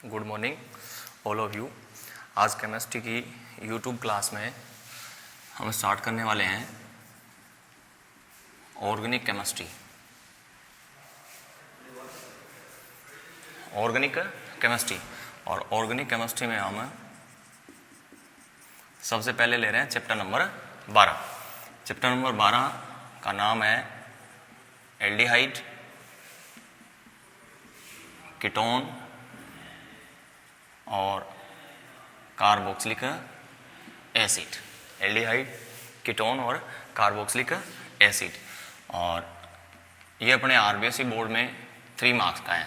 Good morning all of you. आज chemistry की YouTube class में हम स्टार्ट करने वाले हैं ऑर्गेनिक केमिस्ट्री। ऑर्गेनिक केमिस्ट्री और ऑर्गेनिक केमिस्ट्री में हम सबसे पहले ले रहे हैं चैप्टर नंबर 12। चैप्टर नंबर 12 का नाम है एल्डिहाइड, कीटोन और कार्बोक्सिलिक एसिड। एल्डिहाइड, कीटोन और कार्बोक्सिलिक एसिड। और ये अपने आरबीएसई बोर्ड में 3 मार्क्स का है।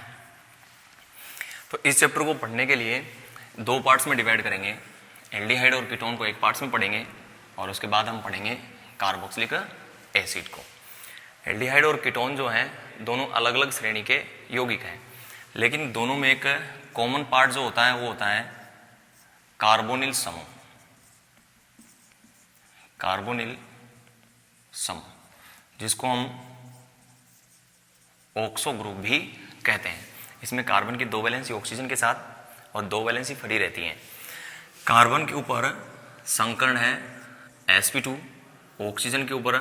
तो इस चैप्टर को पढ़ने के लिए 2 पार्ट्स में डिवाइड करेंगे। एल्डिहाइड और कीटोन को एक पार्ट्स में पढ़ेंगे और उसके बाद हम पढ़ेंगे कार्बोक्सिलिक एसिड को। एल्डिहाइड और कीटोन जो हैं दोनों अलग अलग श्रेणी के यौगिक हैं, लेकिन दोनों में एक कॉमन पार्ट जो होता है वो होता है कार्बोनिल समूह। कार्बोनिल समूह जिसको हम ऑक्सो ग्रुप भी कहते हैं। इसमें कार्बन की 2 वैलेंसी ऑक्सीजन के साथ और 2 वैलेंसी फ्री रहती हैं। कार्बन के ऊपर संकर्ण है sp2, ऑक्सीजन के ऊपर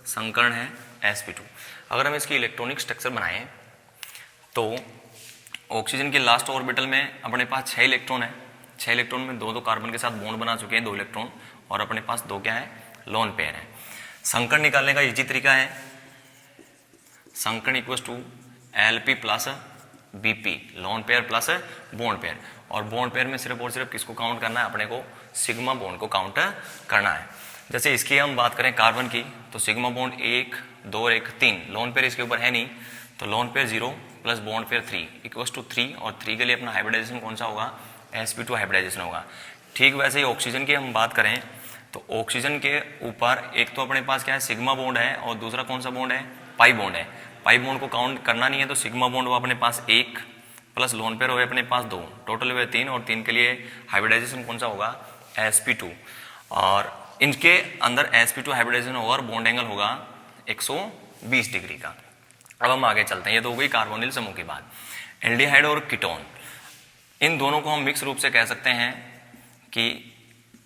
संकर्ण है sp2। अगर हम इसकी इलेक्ट्रॉनिक स्ट्रक्चर बनाएं तो ऑक्सीजन के लास्ट ऑर्बिटल में अपने पास 6 इलेक्ट्रॉन है। 6 इलेक्ट्रॉन में 2 कार्बन के साथ बॉन्ड बना चुके हैं 2 इलेक्ट्रॉन, और अपने पास 2 क्या है, लोन पेयर है। संकर्ण निकालने का इजी तरीका है, संकर्ण equal to Lp plus Bp, lone pair plus bond pair. और बॉन्ड पेयर में सिर्फ और सिर्फ किसको काउंट करना है, अपने को सिग्मा बॉन्ड को काउंट करना है। जैसे इसकी हम बात करें कार्बन की, तो सिग्मा बॉन्ड 1 2 और 1 3, लोन पेयर इसके ऊपर है नहीं, तो lone pair 0 plus bond pair 3 equals to 3, और 3 के लिए अपना हाइब्रिडाइजेशन कौन सा होगा, sp2 हाइब्रिडाइजेशन होगा। ठीक वैसे ही ऑक्सीजन की हम बात करें तो ऑक्सीजन के ऊपर एक तो अपने पास क्या है, सिग्मा बॉन्ड है, और दूसरा कौन सा बॉन्ड है, पाई बॉन्ड है। पाई बॉन्ड को काउंट करना नहीं है, तो सिग्मा बॉन्ड वो अपने पास 1 प्लस लोन पेयर हुए अपने पास 2, टोटल हुए 3, और 3 के लिए हाइब्रिडाइजेशन कौन सा होगा, sp2। और इनके अंदर sp2 हाइब्रिडाइजेशन होगा और बॉन्ड एंगल होगा 120 डिग्री का। अब हम आगे चलते हैं। ये तो हो गई कार्बोनिल समूह की बात। एल्डिहाइड और कीटोन, इन दोनों को हम मिक्स रूप से कह सकते हैं कि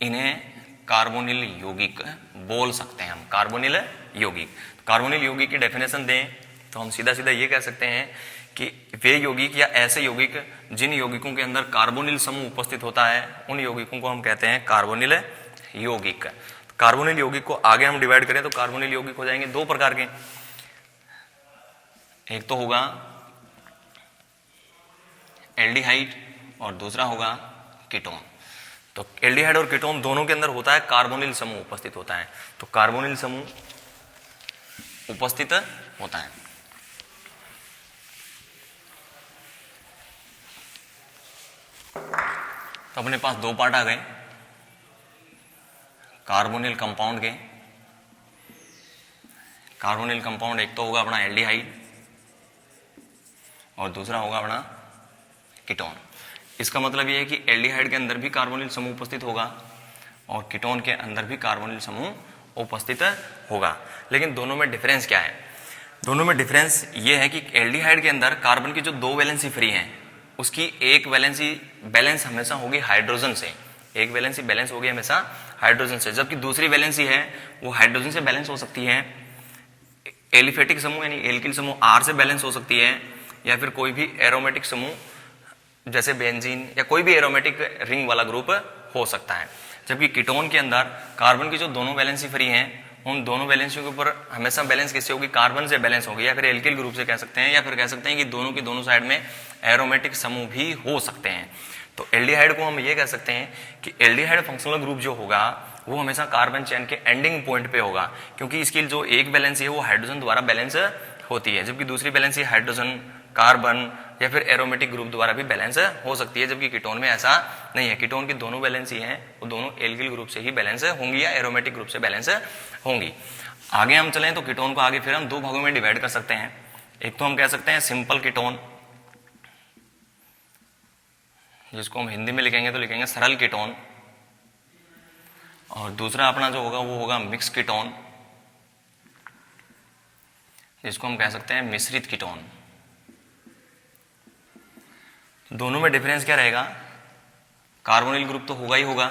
इन्हें कार्बोनिल यौगिक बोल सकते हैं हम। कार्बोनिल यौगिक, कार्बोनिल यौगिक की डेफिनेशन दें तो हम सीधा सीधा ये कह सकते हैं कि वे यौगिक या ऐसे यौगिक जिन यौगिकों के अंदर कार्बोनिल समूह उपस्थित होता है उन यौगिकों को हम कहते हैं कार्बोनिल यौगिक। कार्बोनिल यौगिक को आगे हम डिवाइड करें तो कार्बोनिल यौगिक हो जाएंगे 2 प्रकार के। एक तो होगा एल्डिहाइड और दूसरा होगा कीटोन। तो एल्डिहाइड और कीटोन दोनों के अंदर होता है कार्बोनिल समूह उपस्थित होता है। तो कार्बोनिल समूह उपस्थित होता है। तो अपने पास 2 पार्ट आ गए कार्बोनिल कंपाउंड के। कार्बोनिल कंपाउंड एक तो होगा अपना एल्डिहाइड और दूसरा होगा अपना कीटोन। इसका मतलब यह है कि एल्डिहाइड के अंदर भी कार्बोनिल समूह उपस्थित होगा और कीटोन के अंदर भी कार्बोनिल समूह उपस्थित होगा। लेकिन दोनों में डिफरेंस क्या है? दोनों में डिफरेंस ये है कि एल्डिहाइड के अंदर कार्बन की जो 2 वैलेंसी फ्री हैं उसकी एक वैलेंसी बैलेंस हमेशा होगी हाइड्रोजन से। एक वैलेंसी बैलेंस होगी हमेशा हाइड्रोजन से, जबकि दूसरी वैलेंसी है वो हाइड्रोजन से बैलेंस हो सकती है। एलिफेटिक समूह यानी एल्किल समूह R से बैलेंस हो सकती है, या फिर कोई भी एरोमेटिक समूह जैसे बेंजीन या कोई भी एरोमेटिक रिंग वाला ग्रुप हो सकता है। जबकि कीटोन के अंदर कार्बन की जो दोनों वैलेंसी फ्री हैं उन दोनों वैलेंसियों के ऊपर हमेशा बैलेंस किससे होगी, कार्बन से बैलेंस होगी, या फिर एल्किल ग्रुप से कह सकते हैं, या फिर कह सकते हैं कि दोनों की दोनों साइड में एरोमेटिक समूह भी हो सकते हैं। तो एल्डिहाइड को हम ये कह सकते हैं कि एल्डिहाइड फंक्शनल ग्रुप जो होगा वो हमेशा कार्बन चेन के एंडिंग पॉइंट पे होगा, क्योंकि इसकी जो एक वैलेंसी है वो हाइड्रोजन द्वारा बैलेंस होती है, जबकि दूसरी वैलेंसी हाइड्रोजन, कार्बन या फिर एरोमेटिक ग्रुप द्वारा भी बैलेंस हो सकती है। जबकि कीटोन में ऐसा नहीं है। कीटोन की दोनों वैलेंसी हैं वो दोनों एल्किल ग्रुप से ही बैलेंस होंगी या एरोमेटिक ग्रुप से बैलेंस होंगी। आगे हम चलें तो कीटोन को आगे फिर हम 2 भागों में डिवाइड कर सकते हैं। एक तो हम कह सकते हैं सिंपल कीटोन, जिसको हम हिंदी में लिखेंगे तो लिखेंगे सरल कीटोन, और दूसरा अपना जो होगा वो होगा मिक्स कीटोन, जिसको हम कह सकते हैं मिश्रित कीटोन। दोनों में डिफरेंस क्या रहेगा, कार्बोनिल ग्रुप तो होगा ही होगा।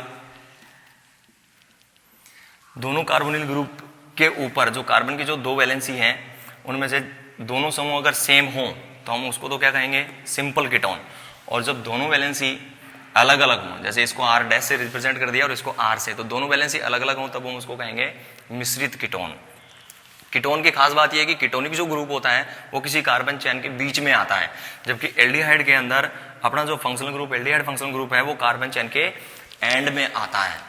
दोनों कार्बोनिल ग्रुप के ऊपर जो कार्बन की जो दो वैलेंसी है उनमें से दोनों समूह अगर सेम हो तो हम उसको तो क्या कहेंगे, सिंपल कीटोन। और जब दोनों वैलेंसी अलग अलग हों, जैसे इसको R डैश से रिप्रेजेंट कर दिया और इसको R से, तो दोनों वैलेंसी अलग अलग हों तब हम उसको कहेंगे मिश्रित कीटोन। कीटोन की खास बात यह है कि कीटोनिक जो ग्रुप होता है वो किसी कार्बन चेन के बीच में आता है, जबकि एल्डिहाइड के अंदर अपना जो functional group aldehyde functional group है वो कार्बन चेन के एंड में आता है।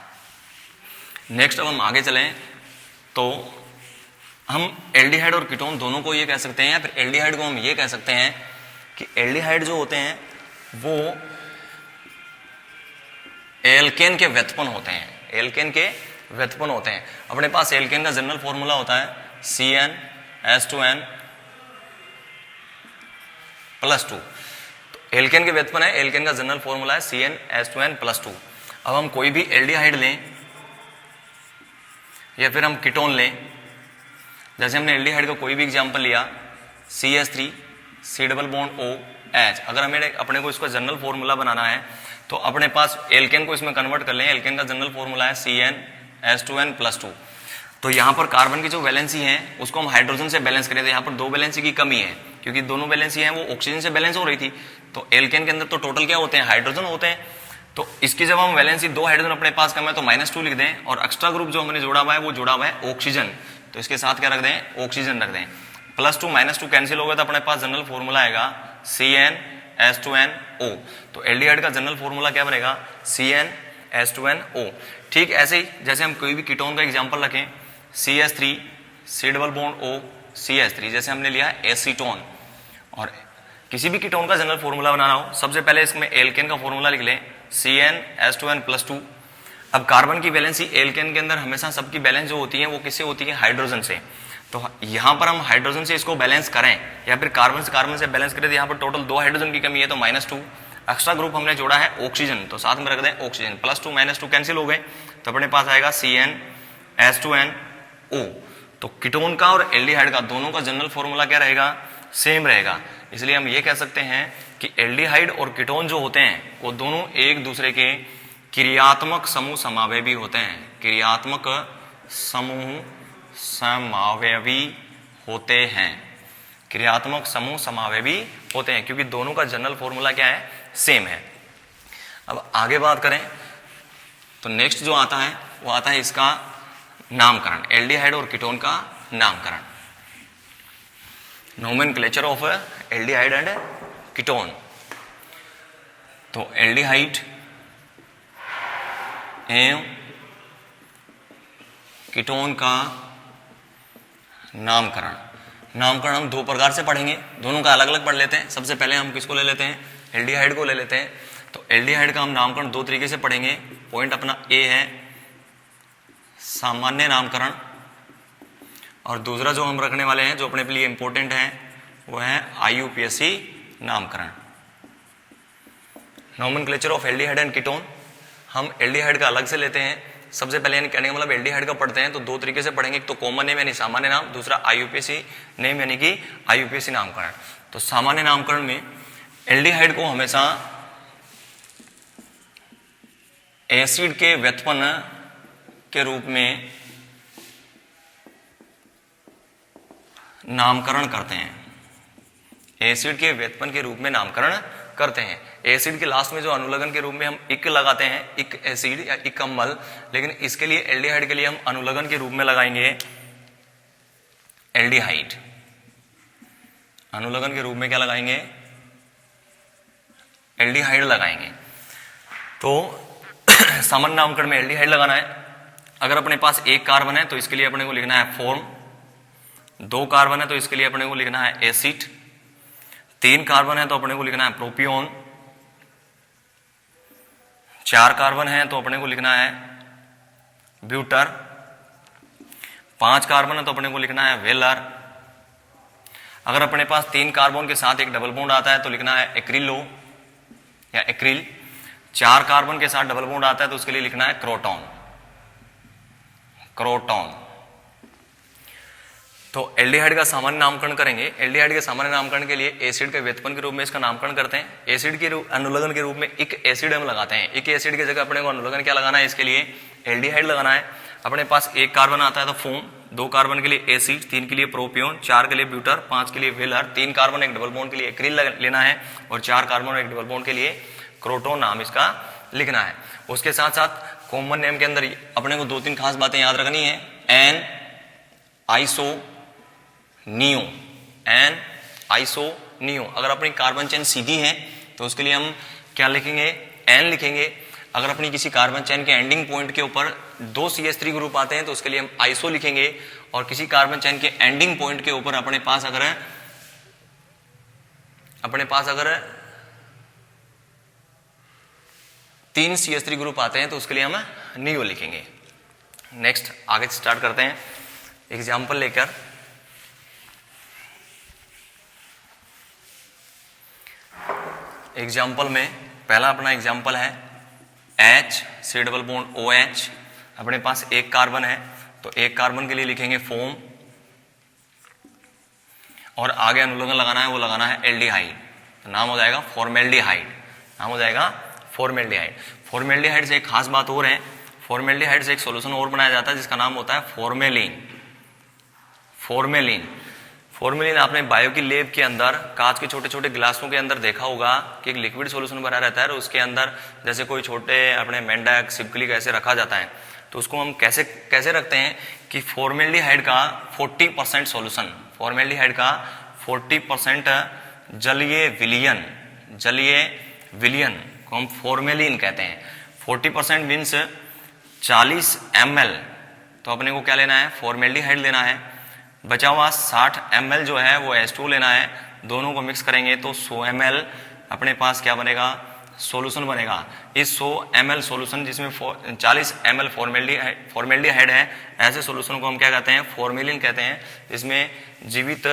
नेक्स्ट अब हम आगे चलें तो हम एल्डिहाइड और कीटोन दोनों को ये कह सकते हैं, या फिर एल्डिहाइड को हम ये कह सकते हैं कि एल्डिहाइड जो होते हैं वो एल्केन के व्युत्पन्न होते हैं, एल्केन के व्युत्पन्न होते हैं। अपने पास एल्केन का जनरल फॉर्मूला होता है CnH2n +2। तो एल्केन के व्युत्पन्न है, एल्केन का जनरल फॉर्मूला है CnH2n +2। अब हम कोई भी एल्डिहाइड लें या फिर हम कीटोन लें, जैसे हमने एल्डिहाइड का कोई भी एग्जांपल लिया CH3 C double bond OH, अगर हमें अपने को इसका जनरल फॉर्मूला बनाना है तो अपने पास एल्केन को इसमें कन्वर्ट कर लें। एल्केन का जनरल फॉर्मूला है CnH2n +2। तो यहाँ पर कार्बन की जो वैलेंसी है उसको हम हाइड्रोजन से बैलेंस करें तो यहाँ पर दो वैलेंसी की कमी है, क्योंकि दोनों वैलेंसी हैं वो ऑक्सीजन से बैलेंस हो रही थी। तो एल्केन के अंदर तो टोटल क्या होते हैं, हाइड्रोजन होते हैं। तो इसकी जब हम वैलेंसी दो हाइड्रोजन अपने पास कम है तो -2 लिख दें, और एक्स्ट्रा ग्रुप जो हमने जोड़ा हुआ है वो जोड़ा हुआ है ऑक्सीजन, तो इसके साथ क्या रख दें, ऑक्सीजन रख दें। +2 -2 कैंसिल हो गया तो अपने पास जनरल फॉर्मूला आएगा CnH2nO। तो एल्डिहाइड का जनरल फॉर्मूला क्या बनेगा, CnH2nO। ठीक ऐसे ही जैसे हम कोई भी कीटोन का एग्जांपल रखें CH3 C double bond O CH3, जैसे हमने लिया एसीटोन। और किसी भी कीटोन का जनरल फॉर्मूला बनाना हो सबसे पहले इसमें एल्केन का फॉर्मूला लिख लें CnH2n +2। अब कार्बन की वैलेंसी एल्केन के अंदर हमेशा सबकी बैलेंस जो होती है वो किससे होती है, हाइड्रोजन से। तो यहाँ पर हम हाइड्रोजन से इसको बैलेंस करें या फिर कार्बन से बैलेंस करें तो यहाँ पर टोटल 2 हाइड्रोजन की कमी है तो -2। एक्स्ट्रा ग्रुप हमने जोड़ा है ऑक्सीजन, तो साथ में रख दें ऑक्सीजन। +2 -2 कैंसिल हो गए तो अपने पास आएगा CnH2nO। तो कीटोन का और एल्डिहाइड का दोनों का जनरल फॉर्मूला क्या रहेगा, सेम रहेगा। इसलिए हम ये कह सकते हैं कि एल्डिहाइड और कीटोन जो होते हैं वो दोनों एक दूसरे के क्रियात्मक समूह समावयवी होते हैं, क्रियात्मक समूह समावयवी होते हैं, क्रियात्मक समूह समावयवी होते हैं, क्योंकि दोनों का जनरल फॉर्मूला क्या है, सेम है। अब आगे बात करें तो नेक्स्ट जो आता है वो आता है इसका नामकरण, एल्डिहाइड और कीटोन का नामकरण, nomenclature of aldehyde and ketone. तो एल्डिहाइड एवं कीटोन का नामकरण। नामकरण हम दो प्रकार से पढ़ेंगे, दोनों का अलग अलग पढ़ लेते हैं। सबसे पहले हम किसको ले लेते हैं, एल्डिहाइड को ले लेते हैं। तो एल्डिहाइड का हम नामकरण दो तरीके से पढ़ेंगे। पॉइंट अपना ए है सामान्य नामकरण, और दूसरा जो हम रखने वाले हैं जो अपने लिए इंपॉर्टेंट है वो है IUPAC नामकरण, nomenclature of aldehyde and ketone. हम एल्डिहाइड का अलग से लेते हैं। सबसे पहले यानी कहने का मतलब एल्डिहाइड का पढ़ते हैं तो दो तरीके से पढ़ेंगे, एक तो कॉमन नेम यानी सामान्य नाम, दूसरा IUPAC नेम यानी कि IUPAC नामकरण। तो सामान्य नामकरण में एल्डिहाइड को हमेशा एसिड के व्युत्पन्न के रूप में नामकरण करते हैं, एसिड के व्युत्पन्न के रूप में नामकरण करते हैं। एसिड के लास्ट में जो अनुलग्न के रूप में हम इक लगाते हैं, इक एसिड या इक अम्ल, लेकिन इसके लिए एल्डिहाइड के लिए हम अनुलग्न के रूप में लगाएंगे एल्डिहाइड। अनुलग्न के रूप में क्या लगाएंगे, एल्डिहाइड लगाएंगे। तो सामान्य नामकरण में एल्डिहाइड लगाना है। अगर अपने पास एक कार्बन है तो इसके लिए अपने को लिखना है फॉर्म, दो कार्बन है तो इसके लिए अपने को लिखना है एसिड, तीन कार्बन है तो अपने को लिखना है प्रोपियोन, चार कार्बन है तो अपने को लिखना है ब्यूटर, पांच कार्बन है तो अपने को लिखना है वेलर। अगर अपने पास तीन कार्बन के साथ एक डबल बॉन्ड आता है तो लिखना है एक्रिलो या एक्रिल। चार कार्बन के साथ डबल बॉन्ड आता है तो उसके लिए लिखना है क्रोटॉन, क्रोटॉन। तो एल्डिहाइड का सामान्य नामकरण करेंगे। एल्डिहाइड के सामान्य नामकरण के लिए एसिड के व्युत्पन्न के रूप में इसका नामकरण करते हैं। एसिड के अनुलग्न के रूप में एक एसिड हम लगाते हैं। एक एसिड की जगह अपने को अनुलग्न क्या लगाना है, इसके लिए एल्डिहाइड लगाना है। अपने पास एक कार्बन आता है तो फोम, 2 कार्बन के लिए एसिड, 3 के लिए प्रोपियोन, 4 के लिए ब्यूटर, 5 के लिए वेलर, 3 कार्बन एक डबल बॉन्ड के लिए एक्रिल लेना है और 4 कार्बन एक डबल बॉन्ड के लिए क्रोटोन नाम इसका लिखना है। उसके साथ साथ कॉमन नेम के अंदर अपने को 2-3 खास बातें याद रखनी है। N iso neo, n iso neo. अगर अपनी कार्बन चेन सीधी है तो उसके लिए हम क्या लिखेंगे, एन लिखेंगे। अगर अपनी किसी कार्बन चेन के एंडिंग पॉइंट के ऊपर 2 CH3 ग्रुप आते हैं तो उसके लिए हम आइसो लिखेंगे। और किसी कार्बन चेन के एंडिंग पॉइंट के ऊपर अपने पास अगर 3 CH3 ग्रुप आते हैं तो उसके लिए हम नियो लिखेंगे। नेक्स्ट आगे स्टार्ट करते हैं एग्जाम्पल लेकर। एग्जाम्पल में पहला अपना एग्जाम्पल है H C double bond OH। अपने पास एक कार्बन है तो एक कार्बन के लिए लिखेंगे फोम और आगे अनुलग्न लगाना है, वो लगाना है एल्डिहाइड। तो नाम हो जाएगा फॉर्मेल्डिहाइड, नाम हो जाएगा फॉर्मेल्डिहाइड। फॉर्मेल्डिहाइड से एक खास बात और है, फॉर्मेल्डिहाइड से एक सॉल्यूशन और बनाया जाता है जिसका नाम होता है फॉर्मेलिन। फॉर्मेलिन फॉर्मेलिन आपने बायो की लैब के अंदर कांच के छोटे छोटे गिलासों के अंदर देखा होगा कि एक लिक्विड सॉल्यूशन भरा रहता है और उसके अंदर जैसे कोई छोटे अपने मेंढक सिपकली कैसे रखा जाता है। तो उसको हम कैसे रखते हैं कि फॉर्मेल्डिहाइड का 40% सॉल्यूशन, फॉर्मेल्डिहाइड का 40% जलीय विलयन को हम फॉर्मेलिन कहते हैं। 40% मीन्स 40 ml, तो अपने को क्या लेना है, फॉर्मेल्डिहाइड लेना है। बचा हुआ 60 ml जो है वो H2 लेना है। दोनों को मिक्स करेंगे तो 100 ml अपने पास क्या बनेगा, सॉल्यूशन बनेगा। इस 100 ml सॉल्यूशन जिसमें 40 ml फॉर्मेल्डिहाइड है, ऐसे सॉल्यूशन को हम क्या कहते हैं, फॉर्मेलिन कहते हैं। इसमें जीवित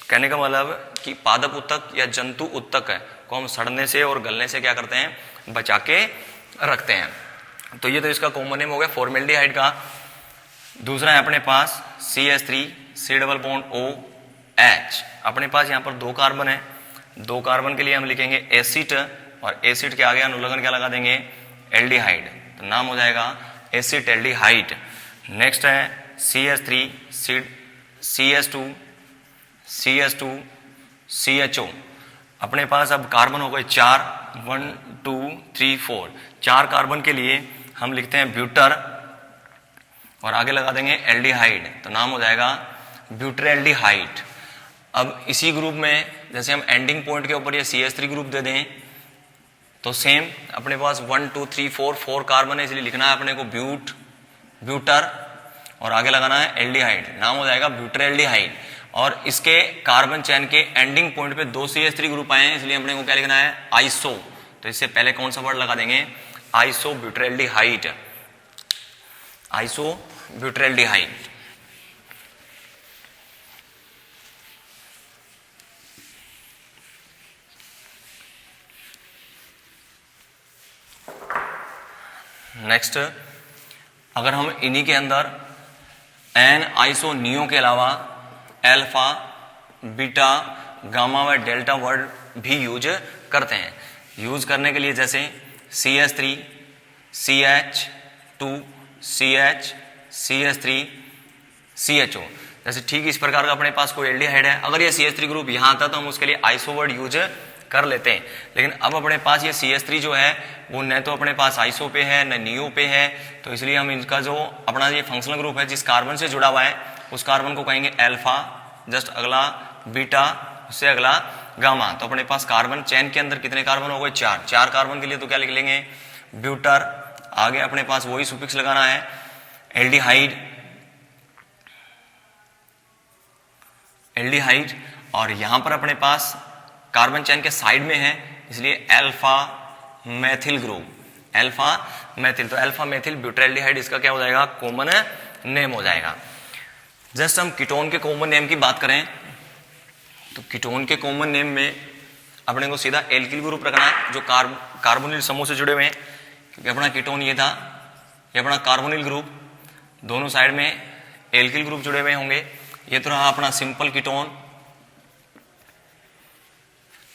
कहने का मतलब कि पादप उत्तक या जंतु उत्तक को हम सड़ने से और गलने से क्या करते हैं, बचा के रखते हैं। तो ये तो इसका कॉमन नेम हो गया फॉर्मेल्डिहाइड का। दूसरा है अपने पास CH3 C double bond OH। अपने पास यहाँ पर 2 कार्बन है, 2 कार्बन के लिए हम लिखेंगे एसिड और एसिड के आगे अनुलग्न क्या लगा देंगे, एल्डिहाइड। तो नाम हो जाएगा एसिड एल्डिहाइड। नेक्स्ट है CH3 CH2 CHO। अपने पास अब कार्बन हो गए 4, 1 2 3 4। 4 कार्बन के लिए हम लिखते हैं ब्यूटर और आगे लगा देंगे एल्डिहाइड। तो नाम हो जाएगा ब्यूटरेल्डिहाइड। अब इसी ग्रुप में जैसे हम एंडिंग पॉइंट के ऊपर ये CH3 ग्रुप दे दें तो सेम अपने पास 1 2 3 4 कार्बन है, इसलिए लिखना है अपने को ब्यूटर और आगे लगाना है एल्डिहाइड। नाम हो जाएगा ब्यूटरेल्डिहाइड। और इसके कार्बन चेन के एंडिंग पॉइंट पे 2 CH3 ग्रुप आए हैं, इसलिए अपने को क्या लिखना है, आइसो। तो इससे पहले कौन सा वर्ड लगा देंगे, आइसो ब्यूटरेल्डिहाइड, आइसो ब्यूटरेल्डिहाइड। नेक्स्ट अगर हम इन्हीं के अंदर एन आइसोनियो के अलावा अल्फा, बीटा, गामा व डेल्टा वर्ड भी यूज करते हैं। यूज करने के लिए जैसे CH3 CH2 CH CH3 CHO। जैसे ठीक इस प्रकार का अपने पास कोई एल्डिहाइड है, अगर ये CH3 ग्रुप यहाँ आता तो हम उसके लिए आइसो वर्ड यूज कर लेते हैं। लेकिन अब अपने पास ये CH3 जो है वो न तो अपने पास आइसो पे है न नियो पे है, तो इसलिए हम इनका जो अपना ये फंक्शनल ग्रुप है जिस कार्बन से जुड़ा हुआ है उस कार्बन को कहेंगे अल्फा, जस्ट अगला बीटा, उससे अगला गामा। तो अपने पास कार्बन चेन के अंदर कितने कार्बन हो गए, 4। 4 कार्बन के लिए तो क्या लिख लेंगे, ब्यूटर। आगे अपने पास वही सुफिक्स लगाना है एल्डिहाइड। और यहां पर अपने पास कार्बन चेन के साइड में है इसलिए alpha Maithil group, alpha Maithil. तो अल्फा मैथिल ब्यूटरेल्डिहाइड इसका क्या हो जाएगा, कॉमन नेम हो जाएगा। जस्ट हम कीटोन के कॉमन नेम की बात करें तो कीटोन के कॉमन नेम में अपने को सीधा एल्किल ग्रुप रखना है जो कार्बोनिल समूह से जुड़े हुए हैं, क्योंकि अपना कीटोन ये था, ये अपना कार्बोनिल ग्रुप, दोनों साइड में एल्किल ग्रुप जुड़े हुए होंगे। ये तो रहा अपना सिंपल कीटोन।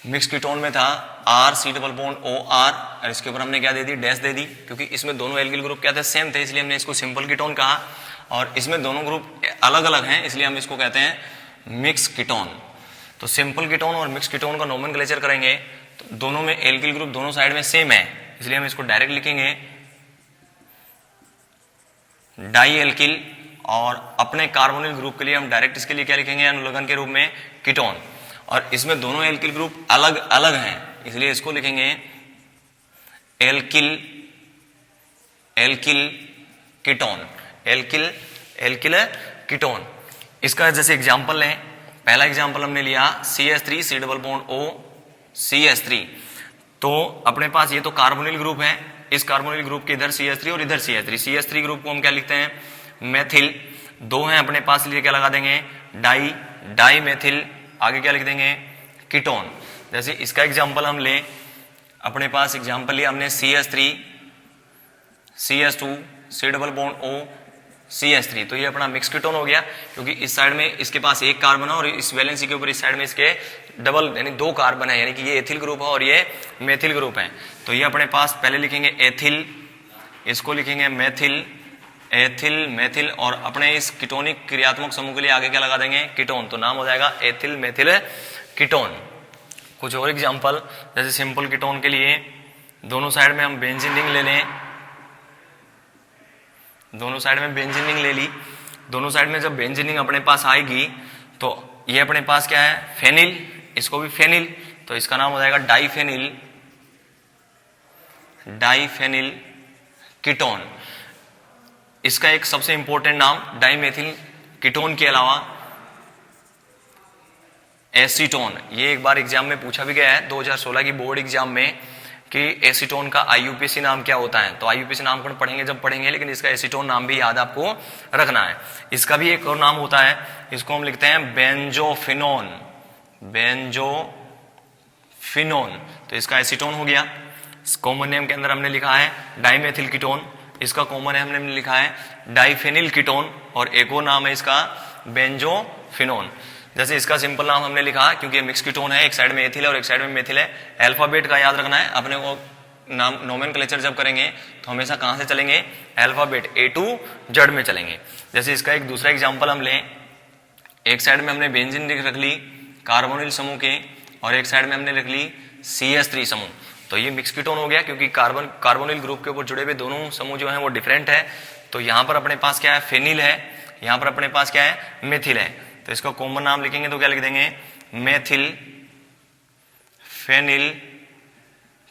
मिक्स कीटोन में था R C double bond OR और इसके ऊपर हमने क्या दे दी, डैश दे दी, क्योंकि इसमें दोनों एल्किल ग्रुप क्या थे, सेम थे, इसलिए हमने इसको सिंपल कीटोन कहा। और इसमें दोनों ग्रुप अलग अलग हैं, इसलिए हम इसको कहते हैं मिक्स कीटोन। तो सिंपल कीटोन और मिक्स कीटोन का नोमेनक्लेचर करेंगे तो दोनों में एल्किल ग्रुप दोनों साइड में सेम है, इसलिए हम इसको डायरेक्ट लिखेंगे डाई एल्किल। और अपने कार्बोनिल ग्रुप के लिए हम डायरेक्ट इसके लिए क्या लिखेंगे, अनुलग्न के रूप में कीटोन। और इसमें दोनों एल्किल ग्रुप अलग अलग हैं, इसलिए इसको लिखेंगे alkyl alkyl ketone, alkyl alkyl ketone. इसका जैसे एग्जांपल लें, पहला एग्जांपल हमने लिया CH3 C double bond O CH3। तो अपने पास ये तो कार्बोनिल ग्रुप है, इस कार्बोनिल ग्रुप के इधर CH3 और इधर CH3। CH3 ग्रुप को हम क्या लिखते हैं, मेथिल। दो हैं अपने पास, लिए क्या लगा देंगे, डाई, डाई मेथिल। आगे क्या लिख देंगे, कीटोन। जैसे इसका एग्जांपल हम लें, अपने पास एग्जांपल लिया हमने CH3 CH2 C double bond O CH3। तो ये अपना मिक्स कीटोन हो गया, क्योंकि इस साइड में इसके पास एक कार्बन है और इस वैलेंसी के ऊपर इस साइड में इसके डबल यानी दो कार्बन है, यानी कि ये एथिल ग्रुप है और ये मेथिल ग्रुप है। तो ये अपने पास पहले लिखेंगे एथिल, इसको लिखेंगे मेथिल, एथिल मेथिल, और अपने इस कीटोनिक क्रियात्मक समूह के लिए आगे क्या लगा देंगे, कीटोन। तो नाम हो जाएगा एथिल मेथिल कीटोन। कुछ और एग्जांपल, जैसे सिंपल कीटोन के लिए दोनों साइड में हम बेंजीन रिंग ले लें, दोनों साइड में बेंजीन रिंग ले ली। दोनों साइड में जब बेंजीन रिंग अपने पास आएगी तो ये अपने पास क्या है, फेनिल, इसको भी फेनिल, तो इसका नाम हो जाएगा डाइफेनिल, डाइफेनिल कीटोन। इसका एक सबसे इंपॉर्टेंट नाम डाइमेथिल कीटोन के अलावा एसीटोन। ये एक बार एग्जाम में पूछा भी गया है 2016 की बोर्ड एग्जाम में कि एसीटोन का IUPAC नाम क्या होता है। तो IUPAC नामकरण पढ़ेंगे जब पढ़ेंगे, लेकिन इसका एसीटोन नाम भी याद आपको रखना है। इसका भी एक और नाम होता है, इसको हम लिखते हैं बेंजोफिनोन, बेंजोफिनोन। तो इसका एसीटोन हो गया। कॉमन नेम के अंदर हमने लिखा है डाइमेथिल कीटोन, इसका कॉमन नेम हमने लिखा है डाइफेनिल कीटोन, और एक और नाम है इसका बेंजोफिनोन। जैसे इसका सिंपल नाम हमने लिखा, क्योंकि मिक्स कीटोन है, एक साइड में एथिल है और एक साइड में मेथिल है। अल्फाबेट का याद रखना है अपने को, नाम नोमेनक्लेचर जब करेंगे तो हमेशा कहां से चलेंगे, अल्फाबेट A to Z में चलेंगे। जैसे इसका एक दूसरा एग्जांपल हम लें, एक साइड में हमने बेंजीन रख ली कार्बोनिल समूह के, और एक साइड में हमने रख ली CH3 समूह। तो ये मिक्स कीटोन हो गया, क्योंकि कार्बोनिल ग्रुप के ऊपर जुड़े हुए दोनों समूह जो है वो डिफरेंट है। तो यहाँ पर अपने पास क्या है, फेनिल है, यहाँ पर अपने पास क्या है, मेथिल है। तो इसका कॉमन नाम लिखेंगे तो क्या लिख देंगे, methyl phenyl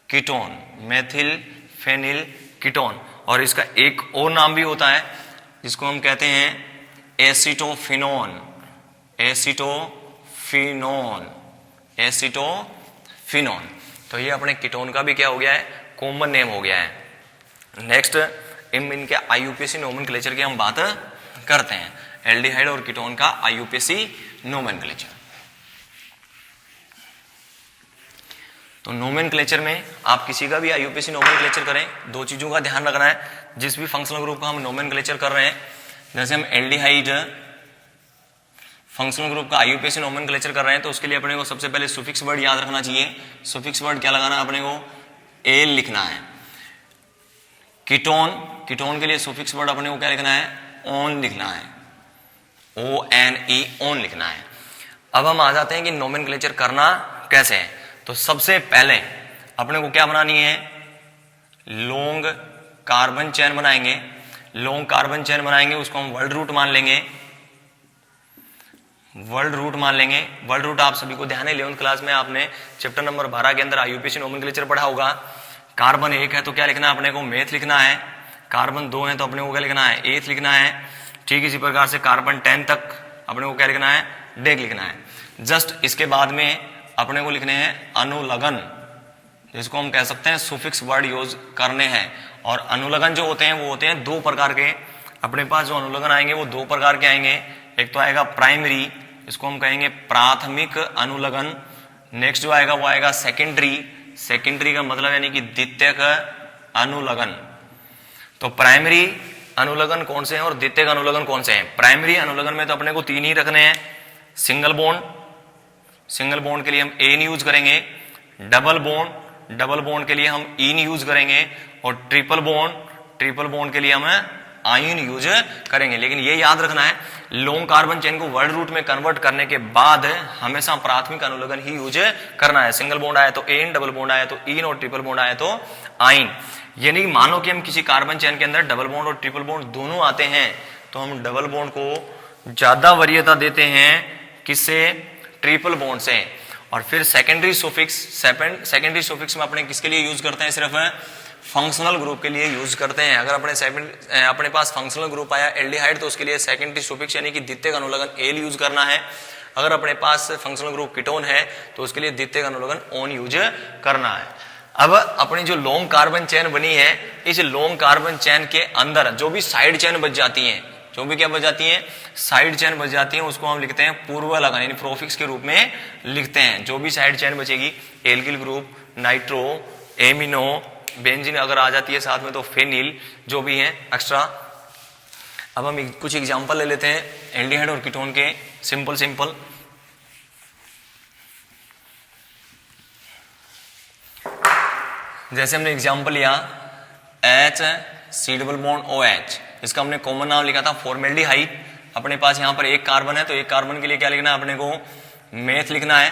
ketone, methyl phenyl ketone. और इसका एक और नाम भी होता है जिसको हम कहते हैं एसिटोफिनोन, एसिटोफिनोन, एसिटोफिनोन। तो ये अपने कीटोन का भी क्या हो गया है, कॉमन नेम हो गया है। नेक्स्ट इनके IUPAC नोमेनक्लेचर की हम बात करते हैं, एल्डिहाइड और कीटोन का IUPAC नोमेनक्लेचर। तो नोमेनक्लेचर में आप किसी का भी IUPAC नोमेनक्लेचर करें, दो चीजों का ध्यान रखना है। जिस भी फंक्शनल ग्रुप का हम नोमेनक्लेचर कर रहे हैं, जैसे हम एल्डिहाइड फंक्शनल ग्रुप का IUPAC नोमेनक्लेचर कर रहे हैं, तो उसके लिए अपने को सबसे पहले सुफिक्स वर्ड याद रखना चाहिए। सुफिक्स वर्ड क्या लगाना है, अपने को एल लिखना है। कीटोन, कीटोन के लिए सुफिक्स वर्ड अपने को क्या लिखना है, ओन लिखना है, ONE, ओन लिखना है। अब हम आ जाते हैं कि नोमेनक्लेचर करना कैसे है। तो सबसे पहले अपने को क्या बनानी है, लॉन्ग कार्बन चेन बनाएंगे। लॉन्ग कार्बन चेन बनाएंगे, उसको हम वर्ल्ड रूट मान लेंगे, वर्ल्ड रूट मान लेंगे। वर्ल्ड रूट आप सभी को ध्यान है, 11th क्लास में आपने चैप्टर नंबर 12 के अंदर IUPAC नोमेनक्लेचर पढ़ा होगा। कार्बन 1 है तो क्या लिखना है, अपने को मेथ लिखना है। कार्बन 2 है तो अपने को क्या लिखना है, एथ लिखना है। ठीक इसी प्रकार से कार्बन 10 तक अपने को क्या लिखना है, डेक लिखना है। जस्ट इसके बाद में अपने को लिखने हैं अनुलग्न, जिसको हम कह सकते हैं सुफिक्स वर्ड यूज करने हैं। और अनुलग्न जो होते हैं वो होते हैं दो प्रकार के। अपने पास जो अनुलग्न आएंगे वो दो प्रकार के आएंगे। एक तो आएगा प्राइमरी, इसको हम कहेंगे प्राथमिक अनुलग्न। नेक्स्ट जो आएगा वो आएगा सेकेंडरी। सेकेंडरी का मतलब यानी कि द्वितीयक अनुलग्न। तो प्राइमरी अनुलग्न कौन से हैं और द्वितीयक अनुलग्न कौन से हैं। प्राइमरी अनुलग्न में तो अपने को 3 ही रखने हैं। सिंगल बॉन्ड के लिए हम एन यूज करेंगे, डबल बॉन्ड के लिए हम इन यूज करेंगे, और ट्रिपल बॉन्ड के लिए हम आयन यूज करेंगे। लेकिन ये याद रखना है, लॉन्ग कार्बन चेन को वर्ड रूट में कन्वर्ट करने के बाद हमेशा प्राथमिक अनुलग्न ही यूज करना है। सिंगल बॉन्ड आया तो एन, डबल बॉन्ड आया तो इन, और ट्रिपल बॉन्ड आया तो आइन। यानी मानो कि हम किसी कार्बन चेन के अंदर डबल बॉन्ड और ट्रिपल बॉन्ड दोनों आते हैं, तो हम डबल बॉन्ड को ज्यादा वरीयता देते हैं किससे, ट्रिपल बॉन्ड से। और फिर सेकेंडरी सोफिक्स में अपने किसके लिए यूज करते हैं, सिर्फ फंक्शनल ग्रुप के लिए यूज करते हैं। अगर अपने पास फंक्शनल ग्रुप आया एल्डिहाइड, तो उसके लिए सेकेंडरी सुफिक्स यानी कि द्वितीयक अनुलग्न एल यूज करना है। अगर अपने पास फंक्शनल ग्रुप कीटोन है तो उसके लिए द्वितीयक अनुलग्न ओन यूज करना है। अब अपनी जो लॉन्ग कार्बन चेन बनी है, इस लॉन्ग कार्बन चेन के अंदर जो भी साइड चेन बच जाती हैं, जो भी क्या बच जाती हैं, साइड चेन बच जाती हैं, उसको हम लिखते हैं पूर्व लगन यानी प्रोफिक्स के रूप में लिखते हैं। जो भी साइड चेन बचेगी, alkyl group, nitro, amino, benzene अगर आ जाती है साथ में तो फेनिल, जो भी है एक्स्ट्रा। अब हम कुछ एग्जांपल ले लेते हैं एल्डिहाइड और कीटोन के, सिंपल। जैसे हमने एग्जांपल लिया H C double bond OH, इसका हमने कॉमन नाम लिखा था फॉर्मेल्डिहाइड। अपने पास यहाँ पर एक कार्बन है, तो एक कार्बन के लिए क्या लिखना है, अपने को मेथ लिखना है।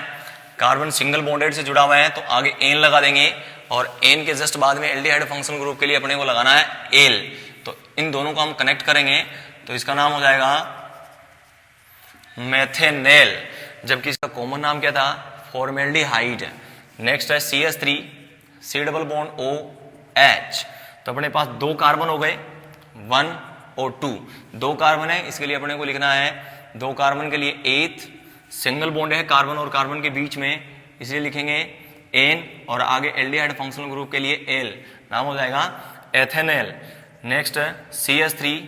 कार्बन सिंगल बॉन्डेड से जुड़ा हुआ है तो आगे एन लगा देंगे, और एन के जस्ट बाद में एल्डिहाइड फंक्शनल ग्रुप के लिए अपने को लगाना है एल। तो इन दोनों को हम कनेक्ट करेंगे तो इसका नाम हो जाएगा मेथेनेल, जबकि इसका कॉमन नाम क्या था, फॉर्मेल्डिहाइड। नेक्स्ट है CH3 C double bond OH। तो अपने पास 2 कार्बन हो गए, 1 और 2, 2 कार्बन है, इसके लिए अपने को लिखना है 2 कार्बन के लिए एथ, सिंगल बॉन्ड है कार्बन और कार्बन के बीच में, इसलिए लिखेंगे एन, और आगे एल्डिहाइड फंक्शनल ग्रुप के लिए एल, नाम हो जाएगा ethenal. Next CH3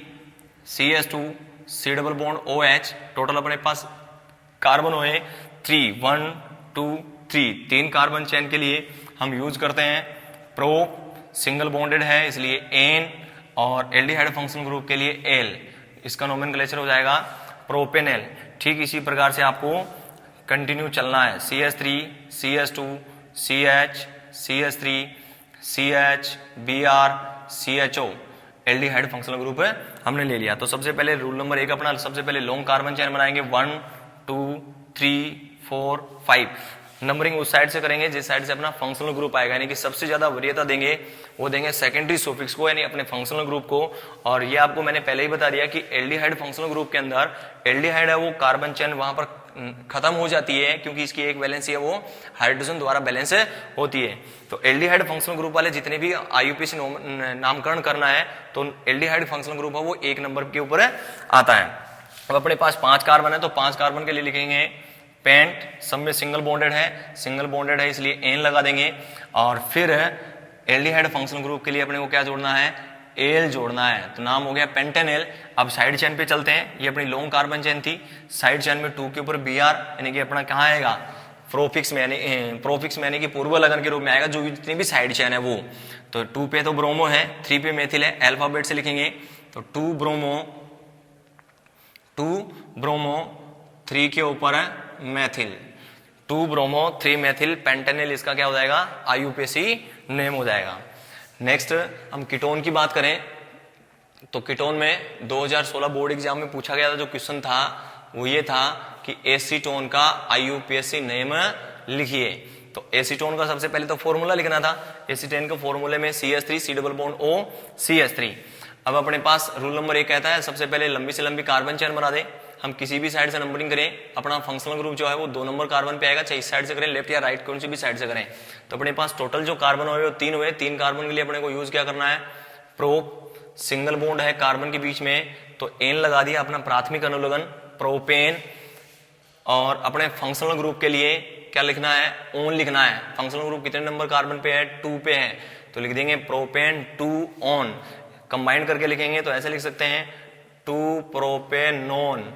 CH2 C double bond OH। Total अपने पास कार्बन हुए 3, 1 2 3, 3 कार्बन चेन के लिए हम यूज करते हैं प्रोप, सिंगल बॉन्डेड है इसलिए एन, और एल्डिहाइड फंक्शनल ग्रुप के लिए एल, इसका नोमेनक्लेचर हो जाएगा प्रोपेनेल। ठीक इसी प्रकार से आपको कंटिन्यू चलना है। CH3 CH2 CH CH3 CH Br CHO aldehyde functional group है हमने ले लिया। तो सबसे पहले रूल नंबर 1 अपना, सबसे पहले लॉन्ग कार्बन चेन बनाएंगे 1 2 3 4 5। नंबरिंग उस साइड से करेंगे जिस साइड से अपना फंक्शनल ग्रुप आएगा, यानी कि सबसे ज्यादा वरीयता देंगे वो देंगे सेकेंडरी सोफिक्स को, यानी अपने फंक्शनल ग्रुप को। और ये आपको मैंने पहले ही बता दिया कि एल्डिहाइड फंक्शनल ग्रुप के अंदर एल्डिहाइड है वो कार्बन चेन वहां पर खत्म हो जाती है, क्योंकि इसकी एक वैलेंसी है वो हाइड्रोजन द्वारा बैलेंस होती है। तो एल्डिहाइड फंक्शनल ग्रुप वाले जितने भी IUPAC नामकरण करना है तो एल्डिहाइड फंक्शनल ग्रुप है वो 1 नंबर के ऊपर आता है। अब अपने पास 5 कार्बन है तो 5 कार्बन के लिए लिखेंगे पेंट, सब में सिंगल बॉन्डेड है इसलिए एन लगा देंगे। और फिर एल्डिहाइड फंक्शनल ग्रुप के लिए अपने को क्या जोड़ना है, एल जोड़ना है, तो नाम हो गया पेंटेनेल। अब साइड चेन पे चलते हैं, ये अपनी लॉन्ग कार्बन चेन थी, साइड चेन में 2 के ऊपर Br यानी कि अपना कहाँ आएगा, प्रोफिक्स में यानी कि पूर्व लगन के रूप में आएगा, जो भी जितनी भी साइड चेन है वो। तो 2 पे तो ब्रोमो है, 3 पे मेथिल है, अल्फाबेट से लिखेंगे तो 2 ब्रोमो 3 के ऊपर है मेथिल, 2 ब्रोमो 3 मेथिल पेंटेनेल, इसका क्या हो जाएगा IUPAC नेम हो जाएगा। नेक्स्ट हम कीटोन की बात करें तो कीटोन में 2016 बोर्ड एग्जाम में पूछा गया था जो क्वेश्चन था वो ये था कि एसीटोन का IUPAC नेम लिखिए। तो एसीटोन का सबसे पहले तो फॉर्मूला लिखना था, एसीटेन के फॉर्मूले में CH3 C double bond O CH3। अब अपने पास रूल नंबर 1 कहता है सबसे पहले लंबी से लंबी कार्बन चेन बना दे। हम किसी भी साइड से नंबरिंग करें, अपना फंक्शनल ग्रुप जो है वो 2 नंबर कार्बन पे आएगा, चाहे इस साइड से करें लेफ्ट या राइट कौन सी भी साइड से करें। तो अपने पास टोटल जो कार्बन हुए वो 3 हुए, 3 कार्बन के लिए अपने को यूज क्या करना है, प्रोप, सिंगल बॉन्ड है कार्बन के बीच में तो एन लगा दिया, अपना प्राथमिक अनुलग्न प्रोपेन। और अपने फंक्शनल ग्रुप के लिए क्या लिखना है, ओन लिखना है। फंक्शनल ग्रुप कितने नंबर कार्बन पे है, 2 पे है, तो लिख देंगे प्रोपेन 2 ऑन। कंबाइन करके लिखेंगे तो ऐसे लिख सकते हैं 2 प्रोपेनोन।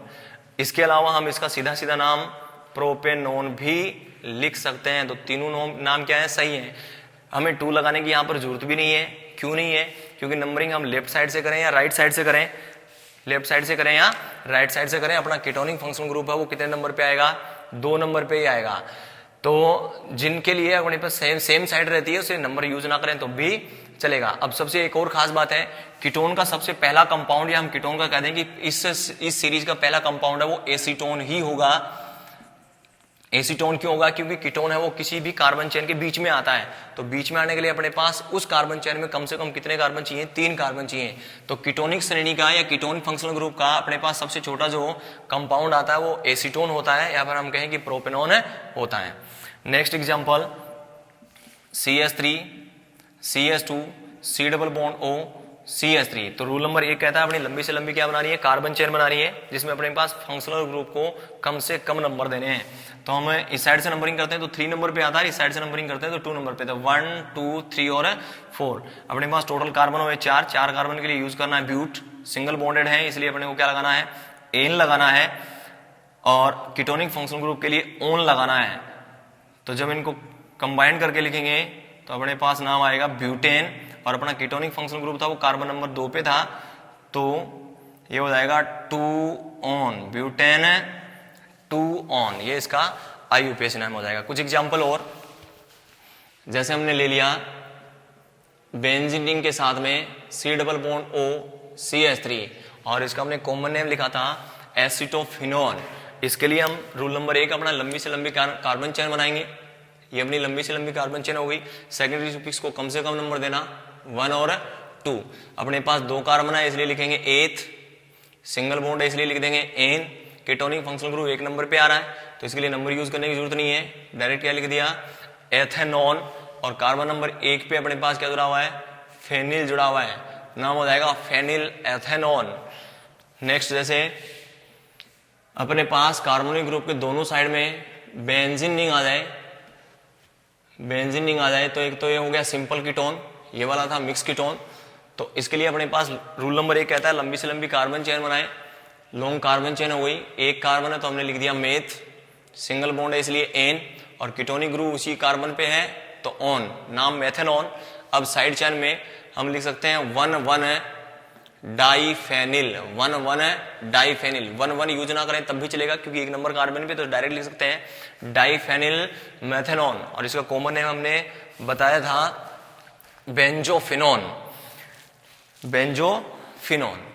इसके अलावा हम इसका सीधा सीधा नाम प्रोपेनोन भी लिख सकते हैं। तो तीनों नाम क्या है, सही है। हमें 2 लगाने की यहाँ पर जरूरत भी नहीं है। क्यों नहीं है? क्योंकि नंबरिंग हम लेफ्ट साइड से करें या राइट साइड से करें, लेफ्ट साइड से करें या राइट साइड से करें, अपना कीटोनिक फंक्शनल ग्रुप है वो कितने नंबर पे आएगा? 2 नंबर पे ही आएगा। तो जिनके लिए अपने पास सेम साइड रहती है उसे नंबर यूज ना करें तो भी चलेगा। अब सबसे एक और खास बात है, कीटोन का सबसे पहला कंपाउंड, या हम कीटोन का कहते हैं कि इस सीरीज का पहला कंपाउंड है वो एसीटोन ही होगा। एसीटोन क्यों होगा? क्योंकि कीटोन है वो किसी भी कार्बन चेन के बीच में आता है, तो बीच में आने के लिए अपने पास उस कार्बन चेन में कम से कम कितने कार्बन चाहिए? 3 कार्बन चाहिए। तो कीटोनिक श्रेणी का या कीटोनिक फंक्शनल ग्रुप का अपने पास सबसे छोटा जो कंपाउंड आता है वो एसीटोन होता है, या फिर हम कहें कि प्रोपेनॉन होता है। Next example, CH3 CH2 C double bond O CH3। तो रूल नंबर 1 कहता है अपनी लंबी से लंबी क्या बनानी है? कार्बन चेन बनानी है, जिसमें अपने पास फंक्शनल ग्रुप को कम से कम नंबर देने हैं। तो हम इस साइड से नंबरिंग करते हैं तो 3 नंबर पे आता है, इस साइड से नंबरिंग करते हैं तो 2 नंबर पे। तो 1 2 3 और 4। अपने पास टोटल कार्बन हुए 4 कार्बन के लिए यूज करना है ब्यूट, सिंगल बॉन्डेड है इसलिए अपने को क्या लगाना है? एन लगाना है, और कीटोनिक फंक्शनल ग्रुप के लिए ओन लगाना है। तो जब इनको कंबाइन करके लिखेंगे तो अपने पास नाम आएगा ब्यूटेन, और अपना कीटोनिक फंक्शनल ग्रुप था वो कार्बन नंबर 2 पे था, तो ये हो जाएगा 2 ऑन, ब्यूटेन 2 ऑन, ये इसका IUPAC नाम हो जाएगा। कुछ एग्जांपल और, जैसे हमने ले लिया बेंजीन के साथ में C double bond O CH3, और इसका हमने कॉमन नेम लिखा था एसिटोफिनोन। इसके लिए हम रूल नंबर 1 अपना लंबी से लंबी कार्बन चेन बनाएंगे। ये अपनी लंबी से लंबी कार्बन चेन हो गई। सेकेंडरी सुफिक्स को कम से कम नंबर देना 1 और 2। अपने पास 2 कार्बन है इसलिए लिखेंगे 8, सिंगल बॉन्ड है इसलिए लिख देंगे N. Ketonic functional group 1 number पे आ रहा है तो इसके लिए नंबर यूज करने की जरूरत नहीं है, डायरेक्ट क्या लिख दिया? एथेनॉन। और कार्बन नंबर 1 पे अपने पास क्या जुड़ा हुआ है? फेनिल जुड़ा हुआ है, नाम हो जाएगा फेनिल एथेनॉन। नेक्स्ट, जैसे अपने पास कार्बोनिक ग्रुप के दोनों साइड में बेंजीन रिंग आ जाए, बेंजीन रिंग आ जाए, तो एक तो ये हो गया सिंपल कीटोन, ये वाला था मिक्स कीटोन। तो इसके लिए अपने पास रूल नंबर 1 कहता है लंबी से लंबी कार्बन चेन बनाए। लॉन्ग कार्बन चेन हो गई, 1 कार्बन है तो हमने लिख दिया मेथ, सिंगल बॉन्ड है इसलिए एन, और कीटोनिक ग्रुप उसी कार्बन पे है तो ऑन, नाम मेथेनॉन। अब साइड चेन में हम लिख सकते हैं 1,1 डाईफेनिल, 1,1 डाईफेनिल। 1,1 यूज ना करें तब भी चलेगा क्योंकि 1 नंबर कार्बन पे, तो डायरेक्ट लिख सकते हैं डाईफेनिल मेथेनॉन। और इसका कॉमन नेम हमने बताया था बेंजोफिनोन, बेंजोफिनोन।